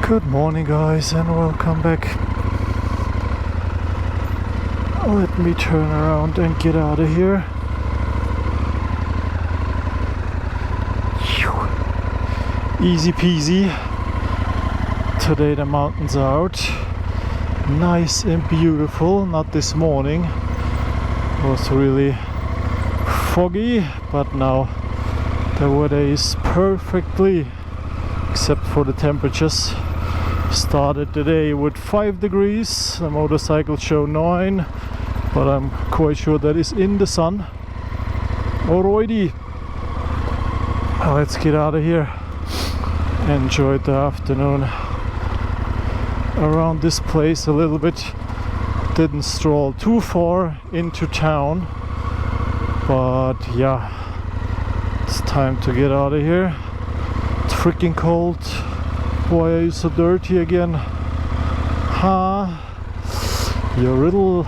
Good morning, guys, and welcome back. Let me turn around and get out of here. Phew. Easy peasy. Today the mountains are out. Nice and beautiful. Not this morning. It was really foggy, but now the weather is perfectly, except for the temperatures. Started the day with 5 degrees, the motorcycle showed 9, but I'm quite sure that is in the sun. Alrighty, let's get out of here. Enjoyed the afternoon around this place a little bit. Didn't stroll too far into town, but yeah, it's time to get out of here. It's freaking cold. Why are you so dirty again? Huh? You little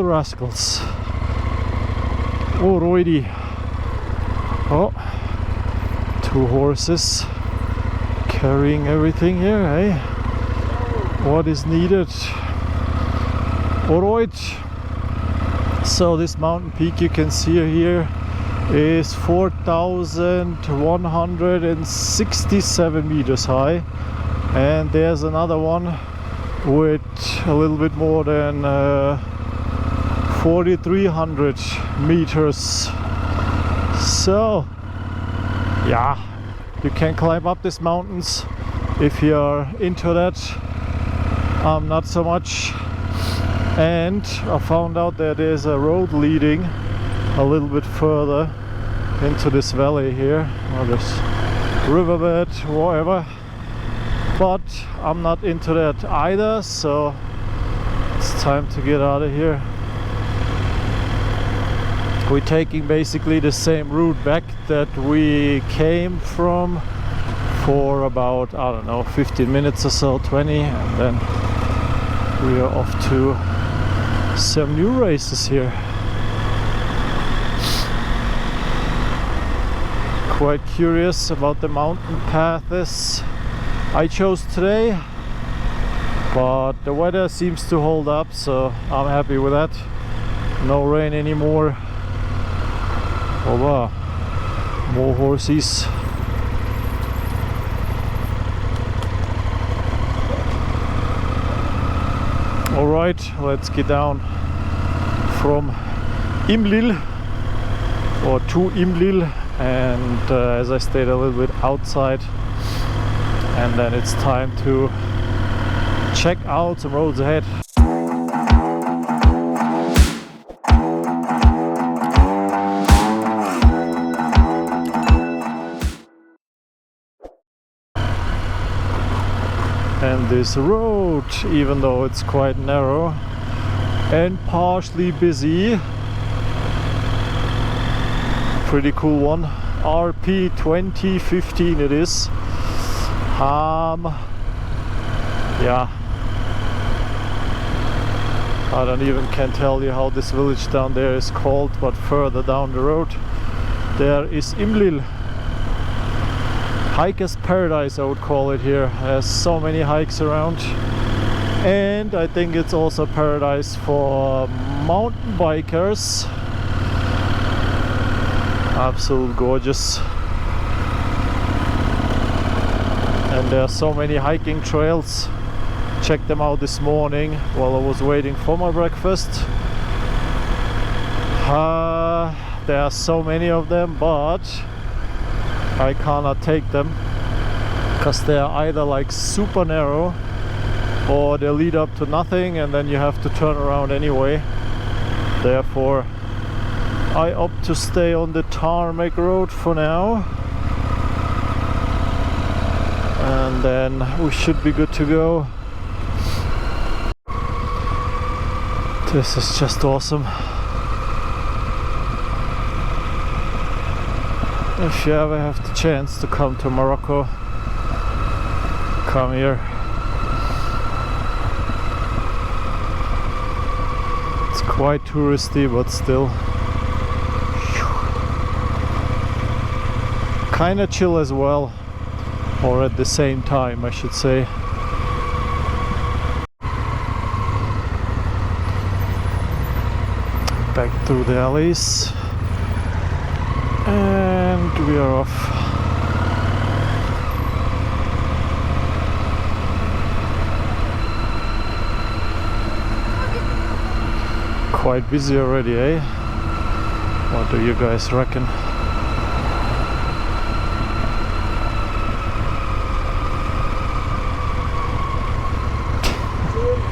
rascals. Alrighty. Oh, 2 horses carrying everything here, eh? What is needed? Alright. So this mountain peak you can see here is 4,167 meters high, and there's another one with a little bit more than 4,300 meters. So yeah, you can climb up these mountains if you're into that. I'm not so much, and I found out that there's a road leading a little bit further into this valley here, or this riverbed, whatever, but I'm not into that either, so it's time to get out of here. We're taking basically the same route back that we came from for about, I don't know, 15 minutes or so, 20, and then we are off to some new races here. Quite curious about the mountain paths I chose today, but the weather seems to hold up, so I'm happy with that. No rain anymore. Oh wow, more horses. Alright, let's get down from Imlil, or to Imlil, and as I stayed a little bit outside, and then it's time to check out some roads ahead. And this road, even though it's quite narrow and partially busy, pretty cool one. RP 2015 it is. Yeah, I don't even can tell you how this village down there is called, but further down the road there is Imlil. Hiker's paradise, I would call it here. There's so many hikes around, and I think it's also paradise for mountain bikers. Absolutely gorgeous. And there are so many hiking trails. Checked them out this morning while I was waiting for my breakfast. There are so many of them, but I cannot take them because they are either like super narrow or they lead up to nothing, and then you have to turn around anyway. Therefore I opt to stay on the tarmac road for now, and then we should be good to go. This is just awesome. If you ever have the chance to come to Morocco, come here. It's quite touristy, but still kinda chill as well. or at the same time I should say. Back through the alleys and we are off. Quite busy already, eh? What do you guys reckon?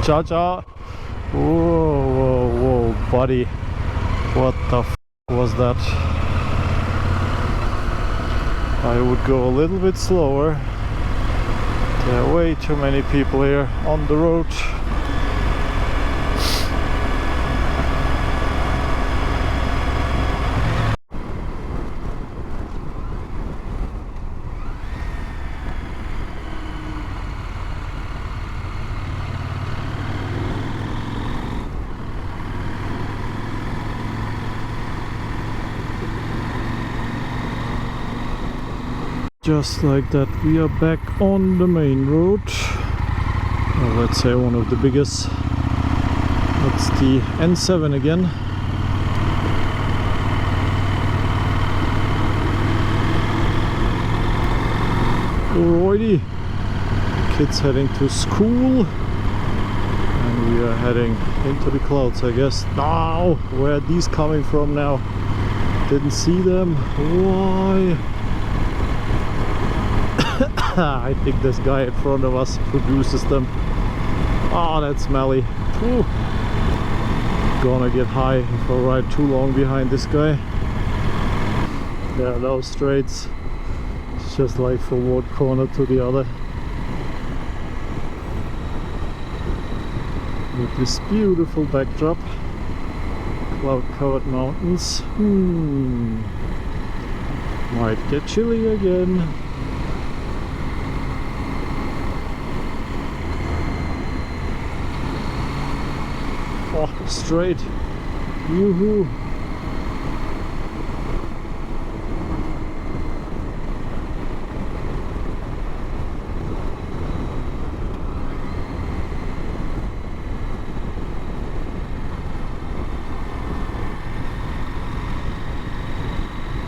Ciao, ciao. Whoa, whoa, whoa, buddy. What the f was that? I would go a little bit slower. There are way too many people here on the road. Just like that, we are back on the main road. Well, let's say one of the biggest. That's the N7 again. Alrighty, kids heading to school, and we are heading into the clouds, I guess. Now, where are these coming from now? Didn't see them. Why? I think this guy in front of us produces them. Oh, that's smelly. Ooh. Gonna get high if I ride too long behind this guy. There are no straights. It's just like from one corner to the other. With this beautiful backdrop. Cloud-covered mountains. Might get chilly again. Oh, straight. Yoo-hoo.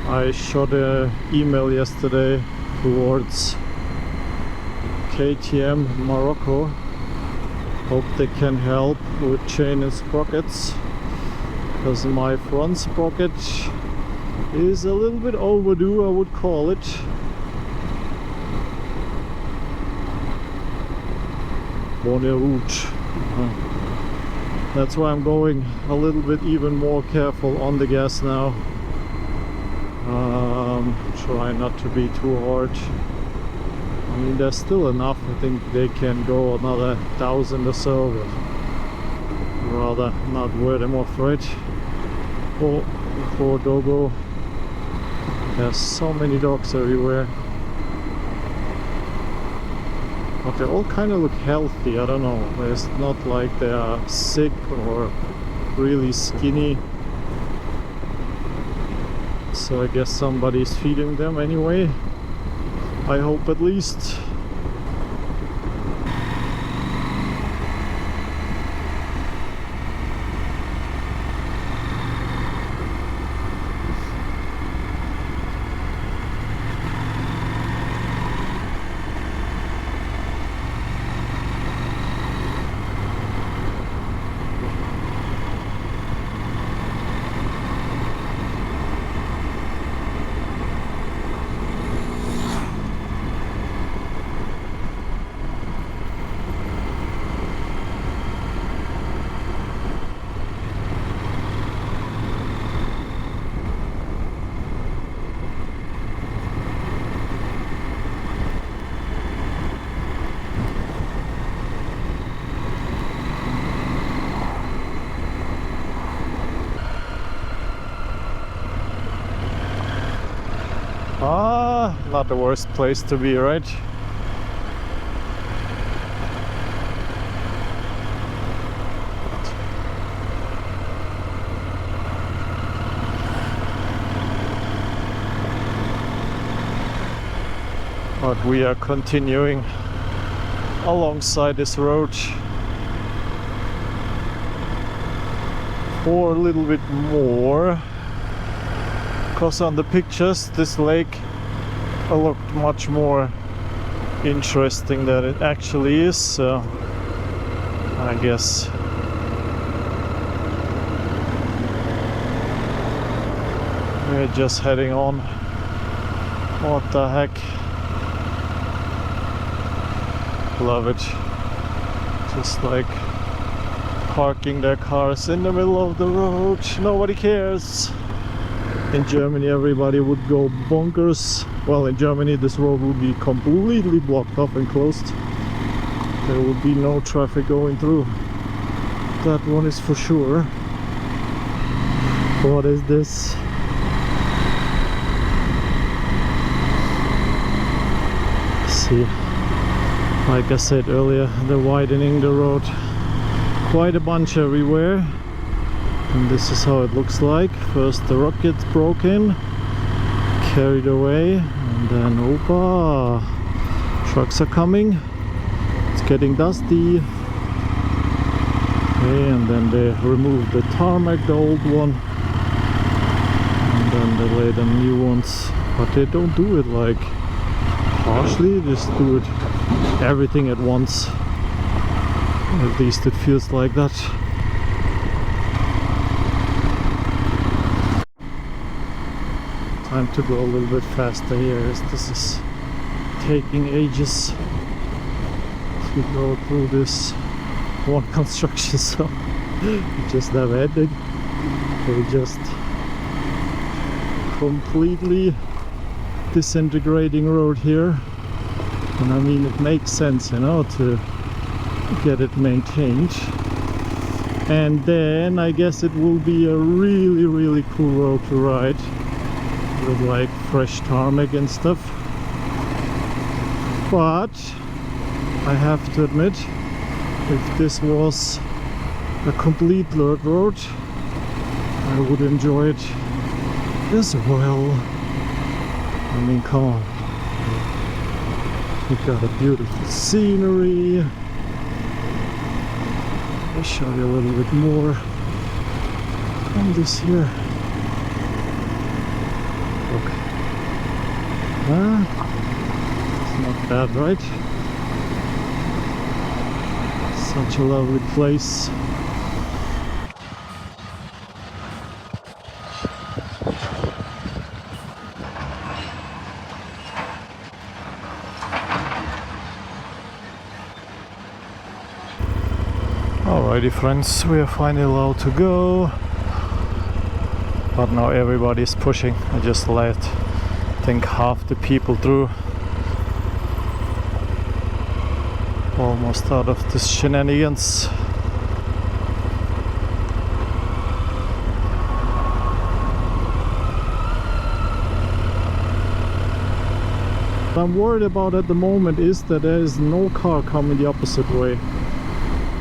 I shot an email yesterday towards KTM Morocco. Hope they can help with chain and sprockets, because my front sprocket is a little bit overdue, I would call it. Bonne route. That's why I'm going a little bit even more careful on the gas now. Try not to be too hard. I mean, there's still enough. I think they can go another 1,000 or so, but rather not worth them off, right? For Dogo. There's so many dogs everywhere. But they all kind of look healthy, I don't know. It's not like they are sick or really skinny. So I guess somebody's feeding them anyway. I hope at least. Not the worst place to be, right? but we are continuing alongside this road for a little bit more, because on the pictures this lake looked much more interesting than it actually is, so I guess we're just heading on. What the heck? Love it. Just like parking their cars in the middle of the road. Nobody cares. In Germany everybody would go bonkers. Well, in Germany this road would be completely blocked off and closed. There would be no traffic going through. That one is for sure. What is this? See, like I said earlier, they're widening the road quite a bunch everywhere, and this is how it looks like. First the rock gets broken, carried away, and then opa, trucks are coming, it's getting dusty. Okay, and then they remove the tarmac, the old one, and then they lay the new ones, but they don't do it like partially, just do it everything at once. At least it feels like that. Time to go a little bit faster here, as this is taking ages to go through this one construction zone. It just never ended. They just completely disintegrating road here, and I mean it makes sense, you know, to get it maintained, and then I guess it will be a really cool road to ride with like fresh tarmac and stuff. But I have to admit, if this was a complete dirt road, I would enjoy it as well. I mean, come on. We've got a beautiful scenery. I'll show you a little bit more on this here. Okay. It's not bad, right? Such a lovely place. Alrighty friends, we are finally allowed to go, but now everybody's pushing. I just let, I think, half the people through. Almost out of this shenanigans. What I'm worried about at the moment is that there is no car coming the opposite way.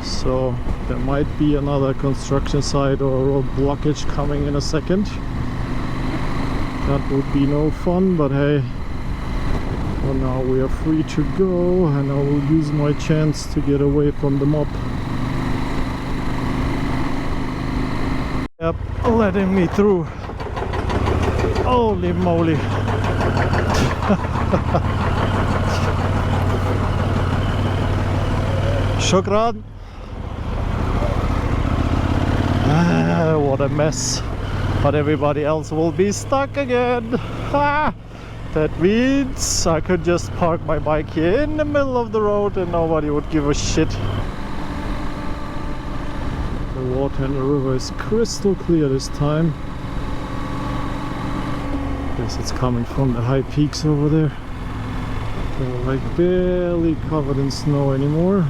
So there might be another construction site or a road blockage coming in a second. That would be no fun, but hey, for now we are free to go, and I will use my chance to get away from the mob. Yep, letting me through. Holy moly. Shukran. What a mess, but everybody else will be stuck again. That means I could just park my bike here in the middle of the road and nobody would give a shit. The water in the river is crystal clear this time. Guess it's coming from the high peaks over there. They're like barely covered in snow anymore.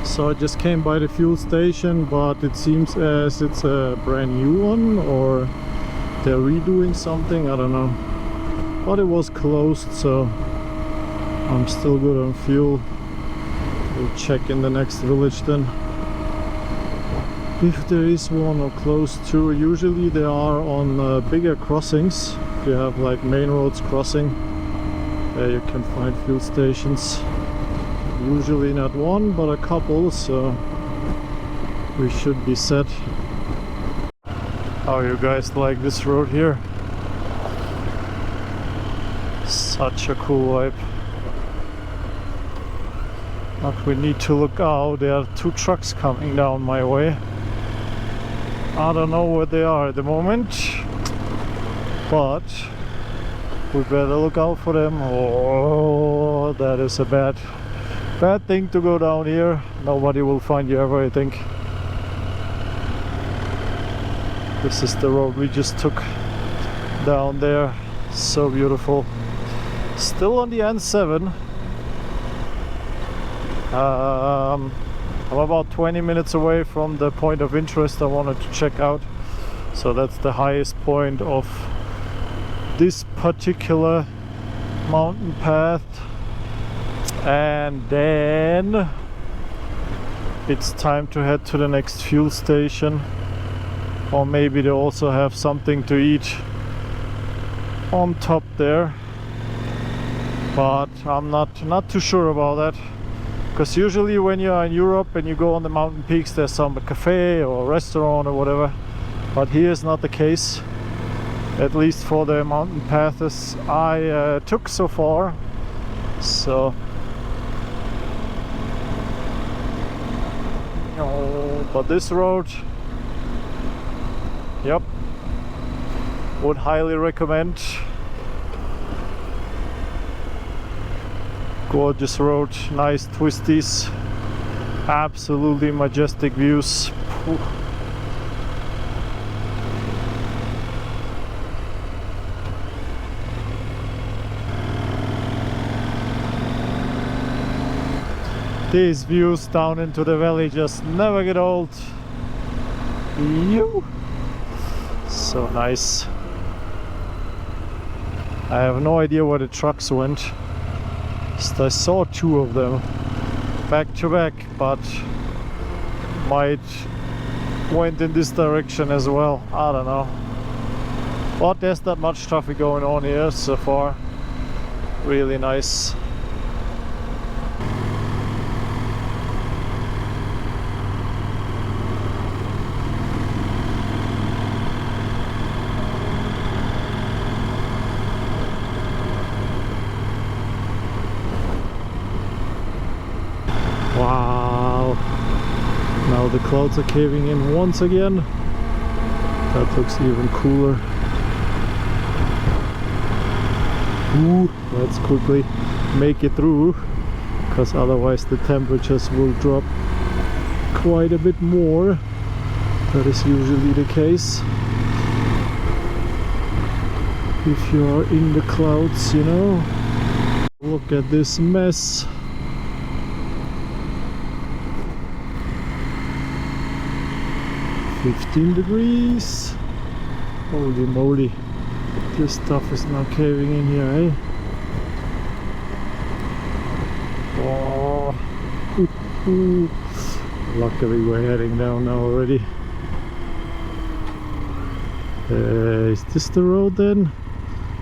So I just came by the fuel station, but it seems as it's a brand new one, or they're redoing something, I don't know. But it was closed, so I'm still good on fuel. We'll check in the next village then. if there is one or close to. Usually they are on bigger crossings. If you have like main roads crossing, there you can find fuel stations. Usually not one, but a couple, so we should be set. How you guys like this road here? Such a cool vibe. But we need to look out. There are two trucks coming down my way. I don't know where they are at the moment, but we better look out for them. Oh, that is a bad thing to go down here. Nobody will find you ever, I think. This is the road we just took down there. So beautiful. Still on the N7. I'm about 20 minutes away from the point of interest I wanted to check out. So that's the highest point of this particular mountain path. And then it's time to head to the next fuel station. Or maybe they also have something to eat on top there. But I'm not too sure about that. Because usually when you are in Europe and you go on the mountain peaks, there's some cafe or restaurant or whatever. But here is not the case. At least for the mountain paths I took so far. So, oh, but this road, yep, would highly recommend. Gorgeous road, nice twisties, absolutely majestic views. These views down into the valley just never get old. So nice. I have no idea where the trucks went. I saw two of them back to back, but might went in this direction as well. I don't know. But there's not much traffic going on here so far. Really nice. Wow, now the clouds are caving in once again. That looks even cooler. Ooh, let's quickly make it through, because otherwise the temperatures will drop quite a bit more. That is usually the case if you are in the clouds, you know. Look at this mess. $15 degrees. Holy moly, this stuff is now caving in here, eh? Oh. Luckily we're heading down now already. Is this the road then?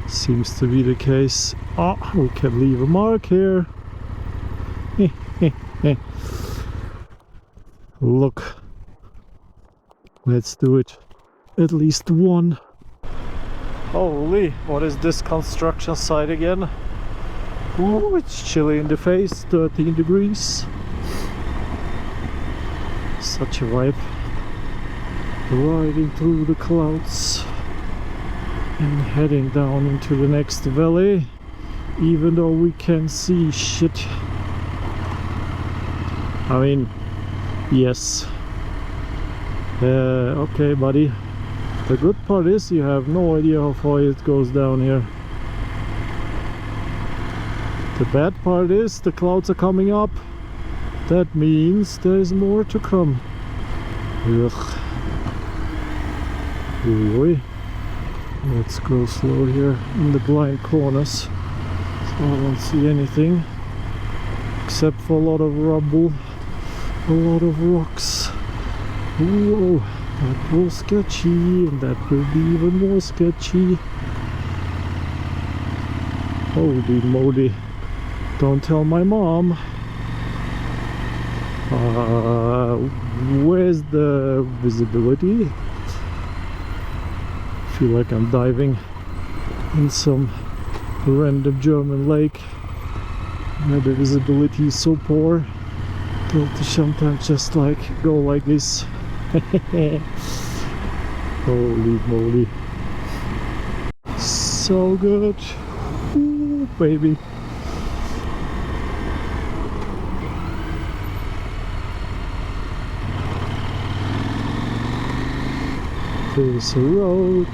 Seems to be the case. Oh, we can leave a mark here. Look. Let's do it. At least one. Holy, what is this construction site again? Ooh, it's chilly in the face, 13 degrees. Such a vibe. Riding through the clouds and heading down into the next valley, even though we can see shit. I mean, yes. Okay, buddy. The good part is you have no idea how far it goes down here. The bad part is the clouds are coming up. That means there's more to come. Ugh. Ooh, let's go slow here in the blind corners. So I don't see anything except for a lot of rubble, a lot of rocks, Whoa, that was sketchy, and that will be even more sketchy. Holy moly, don't tell my mom. Where's the visibility? I feel like I'm diving in some random German lake where the visibility is so poor. Got to sometimes just like go like this. Holy moly, so good. Ooh, baby. There's a road.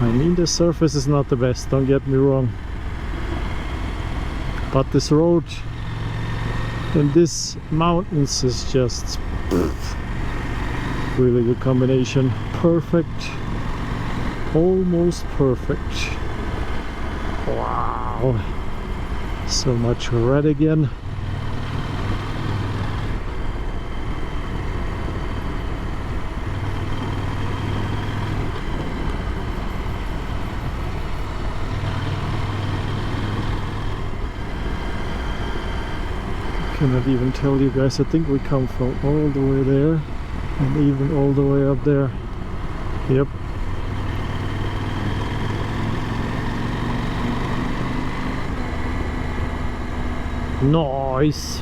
I mean, the surface is not the best, don't get me wrong, but this road in this mountains is just really good combination. Perfect, almost perfect. Wow, so much red again. Cannot even tell you guys. I think we come from all the way there and even all the way up there. Yep. Nice.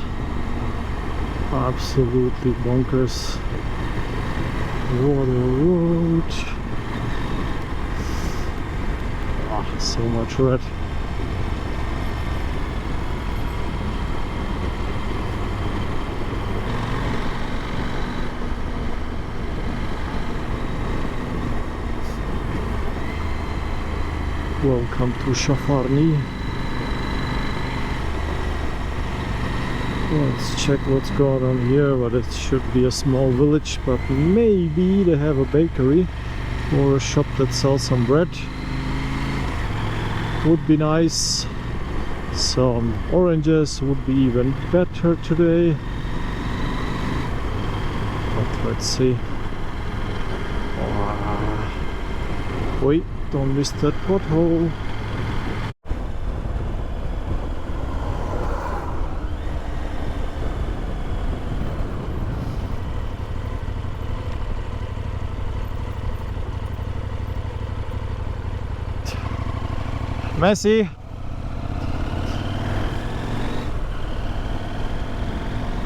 Absolutely bonkers. What a road. Ah, so much red. Welcome to Shafarni. Let's check what's going on here, but it should be a small village, but maybe they have a bakery or a shop that sells some bread. Would be nice. Some oranges would be even better today. But let's see. Wait. Don't miss that pothole. Messy.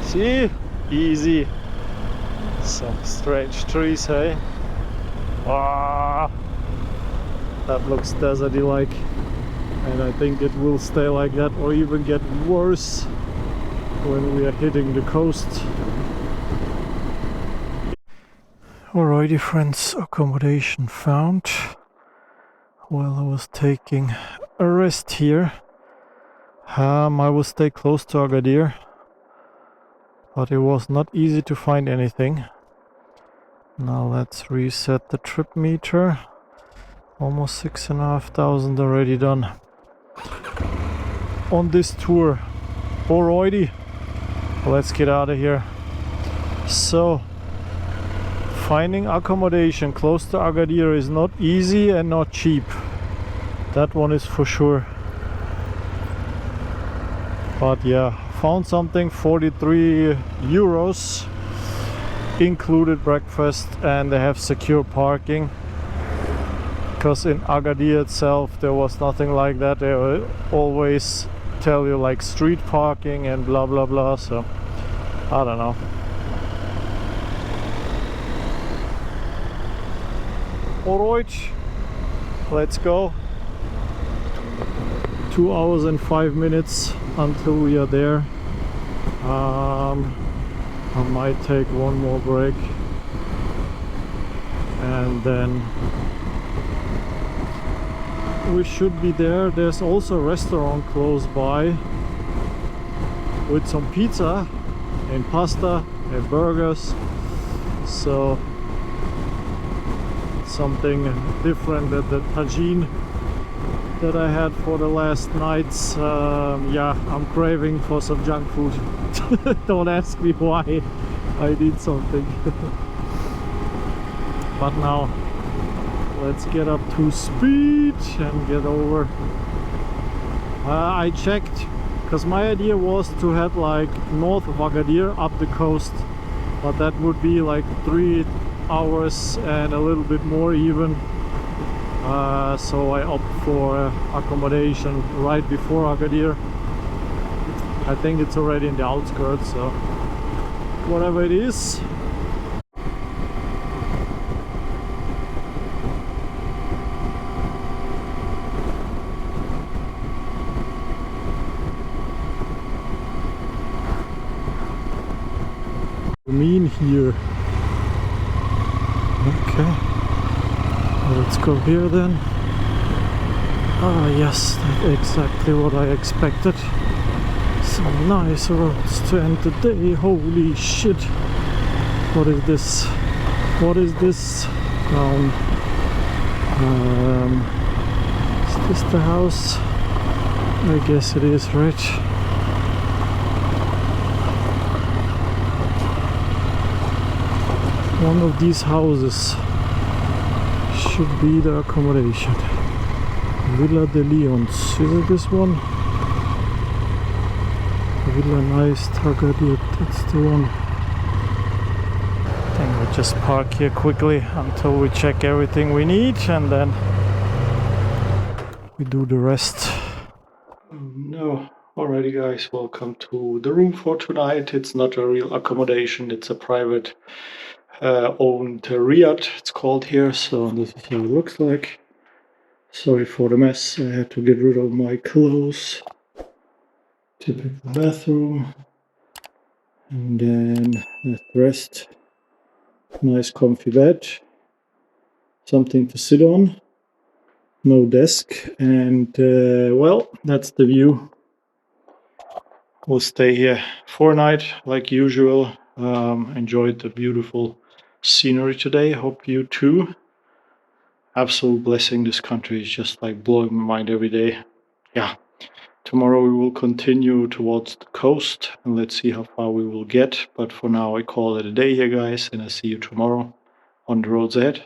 See? Easy. Some strange trees, hey? Ah. That looks deserty like, and I think it will stay like that or even get worse when we are hitting the coast. Alrighty friends, accommodation found. While I was taking a rest here, I will stay close to Agadir, but it was not easy to find anything. Now let's reset the trip meter. Almost 6,500 already done on this tour. Alrighty, let's get out of here. So, finding accommodation close to Agadir is not easy and not cheap. That one is for sure. But yeah, found something, 43 euros, included breakfast, and they have secure parking. Because in Agadir itself there was nothing like that. They always tell you like street parking and blah blah blah, so I don't know. Alright, let's go. 2 hours and 5 minutes until we are there. I might take one more break and then we should be there. There's also a restaurant close by with some pizza and pasta and burgers, so something different than the tagine that I had for the last nights. Yeah, I'm craving for some junk food. Don't ask me why. I need something. But now let's get up to speed and get over. I checked, because my idea was to head like north of Agadir up the coast, but that would be like 3 hours and a little bit more even. So I opt for accommodation right before Agadir. I think it's already in the outskirts, so whatever it is. Mean here. Okay, let's go here then. Ah yes, that's exactly what I expected. Some nice roads to end the day. Holy shit, what is this? What is this? Is this the house? I guess it is, right? One of these houses should be the accommodation. Villa de Leons. Is it this one? Villa Nice Agadir. That's the one. I think we'll just park here quickly until we check everything we need, and then we do the rest. Oh no. Alrighty guys, welcome to the room for tonight. It's not a real accommodation, it's a private owned riad, it's called here. So this is how it looks like. Sorry for the mess, I had to get rid of my clothes. Typical bathroom. And then the rest. Nice comfy bed. Something to sit on. No desk. And well, that's the view. We'll stay here for a night like usual. Enjoyed the beautiful scenery today. Hope you too. Absolute blessing. This country is just like blowing my mind every day. Yeah. Tomorrow we will continue towards the coast and let's see how far we will get. But for now I call it a day here guys, and I see you tomorrow on the roads ahead.